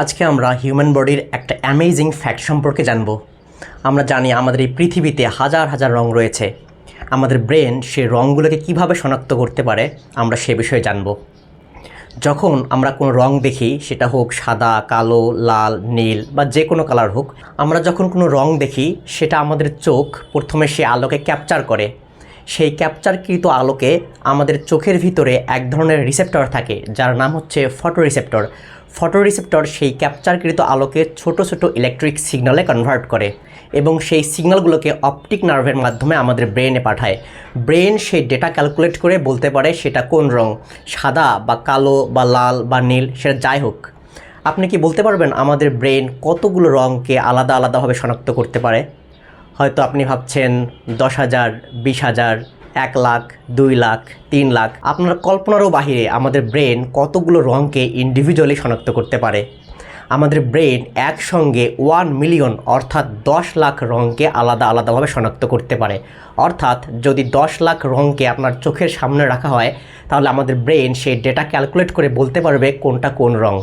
আজকে আমরা হিউম্যান বডির একটা অ্যামেজিং ফ্যাক্ট সম্পর্কে জানব। আমরা জানি আমাদের এই পৃথিবীতে হাজার হাজার রং রয়েছে। আমাদের ব্রেন সেই রঙগুলোকে কিভাবে শনাক্ত করতে পারে আমরা সে বিষয়ে জানব। যখন আমরা কোনো রং দেখি, সেটা হোক সাদা, কালো, লাল, নীল বা যে কোনো কালার হোক, আমরা যখন কোনো রং দেখি সেটা আমাদের চোখ প্রথমে সে আলোকে ক্যাপচার করে। সেই ক্যাপচারকৃত আলোকে আমাদের চোখের ভিতরে এক ধরনের রিসেপ্টর থাকে যার নাম হচ্ছে ফটোরিসেপ্টর। ফটোরিসেপ্টর সেই ক্যাপচারকৃত আলোকে ছোট ছোট ইলেকট্রিক সিগন্যালে কনভার্ট করে এবং সেই সিগন্যালগুলোকে অপটিক নার্ভের মাধ্যমে আমাদের ব্রেনে পাঠায়। ব্রেন সেই ডেটা ক্যালকুলেট করে বলতে পারে সেটা কোন রং, সাদা বা কালো বা লাল বা নীল, সেটা যাই হোক। আপনি কি বলতে পারবেন আমাদের ব্রেন কতগুলো রঙকে আলাদা আলাদাভাবে শনাক্ত করতে পারে? হয়তো আপনি ভাবছেন 10,000, 20,000, 1 লাখ, 2 লাখ, 3 লাখ। আপনার কল্পনারও বাহিরে আমাদের ব্রেন কতগুলো রঙকে ইন্ডিভিজুয়ালি শনাক্ত করতে পারে। আমাদের ব্রেন একসঙ্গে 1 মিলিয়ন অর্থাৎ 10 লাখ রঙকে আলাদা আলাদাভাবে শনাক্ত করতে পারে। অর্থাৎ যদি 10 লাখ রঙকে আপনার চোখের সামনে রাখা হয়, তাহলে আমাদের ব্রেন সেই ডেটা ক্যালকুলেট করে বলতে পারবে কোনটা কোন রঙ।